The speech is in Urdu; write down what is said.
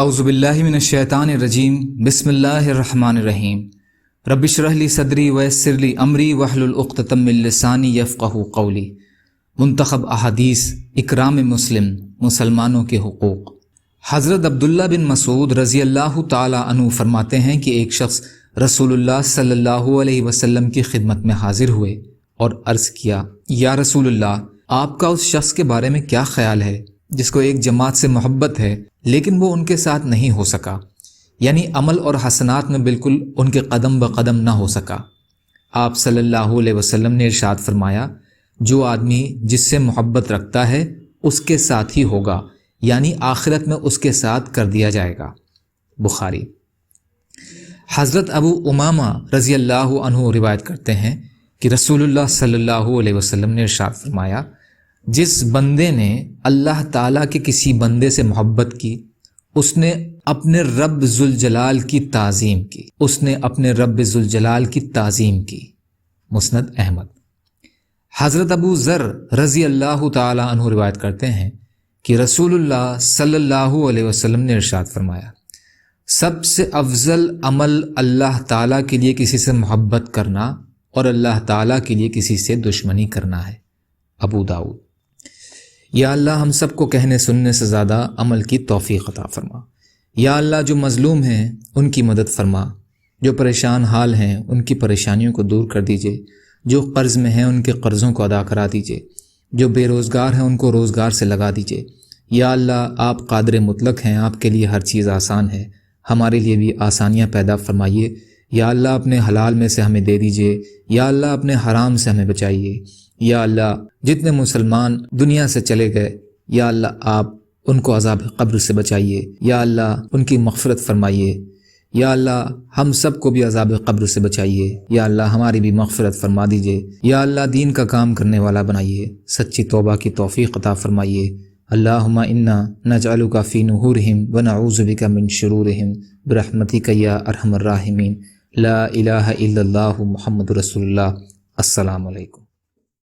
اعوذ باللہ من الشیطان الرجیم بسم اللہ الرحمن الرحیم رب اشرح لی صدری ویسر لی امری واحلل عقدۃ من لسانی یفقہوا قولی۔ منتخب احادیث اکرام مسلم، مسلمانوں کے حقوق۔ حضرت عبداللہ بن مسعود رضی اللہ تعالی عنہ فرماتے ہیں کہ ایک شخص رسول اللہ صلی اللہ علیہ وسلم کی خدمت میں حاضر ہوئے اور عرض کیا، یا رسول اللہ، آپ کا اس شخص کے بارے میں کیا خیال ہے جس کو ایک جماعت سے محبت ہے لیکن وہ ان کے ساتھ نہیں ہو سکا، یعنی عمل اور حسنات میں بالکل ان کے قدم بقدم نہ ہو سکا۔ آپ صلی اللہ علیہ وسلم نے ارشاد فرمایا، جو آدمی جس سے محبت رکھتا ہے اس کے ساتھ ہی ہوگا، یعنی آخرت میں اس کے ساتھ کر دیا جائے گا۔ بخاری۔ حضرت ابو امامہ رضی اللہ عنہ روایت کرتے ہیں کہ رسول اللہ صلی اللہ علیہ وسلم نے ارشاد فرمایا، جس بندے نے اللہ تعالیٰ کے کسی بندے سے محبت کی، اس نے اپنے رب ذوالجلال کی تعظیم کی، اس نے اپنے رب ذوالجلال کی تعظیم کی۔ مسند احمد۔ حضرت ابو ذر رضی اللہ تعالی عنہ روایت کرتے ہیں کہ رسول اللہ صلی اللہ علیہ وسلم نے ارشاد فرمایا، سب سے افضل عمل اللہ تعالیٰ کے لیے کسی سے محبت کرنا اور اللہ تعالیٰ کے لیے کسی سے دشمنی کرنا ہے۔ ابو داؤد۔ یا اللہ ہم سب کو کہنے سننے سے زیادہ عمل کی توفیق عطا فرما۔ یا اللہ جو مظلوم ہیں ان کی مدد فرما، جو پریشان حال ہیں ان کی پریشانیوں کو دور کر دیجئے، جو قرض میں ہیں ان کے قرضوں کو ادا کرا دیجئے، جو بے روزگار ہیں ان کو روزگار سے لگا دیجئے۔ یا اللہ آپ قادر مطلق ہیں، آپ کے لیے ہر چیز آسان ہے، ہمارے لیے بھی آسانیاں پیدا فرمائیے۔ یا اللہ اپنے حلال میں سے ہمیں دے دیجئے، یا اللہ اپنے حرام سے ہمیں بچائیے۔ یا اللہ جتنے مسلمان دنیا سے چلے گئے، یا اللہ آپ ان کو عذاب قبر سے بچائیے، یا اللہ ان کی مغفرت فرمائیے۔ یا اللہ ہم سب کو بھی عذاب قبر سے بچائیے، یا اللہ ہماری بھی مغفرت فرما دیجئے۔ یا اللہ دین کا کام کرنے والا بنائیے، سچی توبہ کی توفیق عطا فرمائیے۔ اللہم انا نجعلک فی نحورہم ونعوذ بک من شرورہم برحمتک یا ارحم الراحمین۔ لا الہ الا اللہ محمد رسول اللہ۔ السلام علیکم۔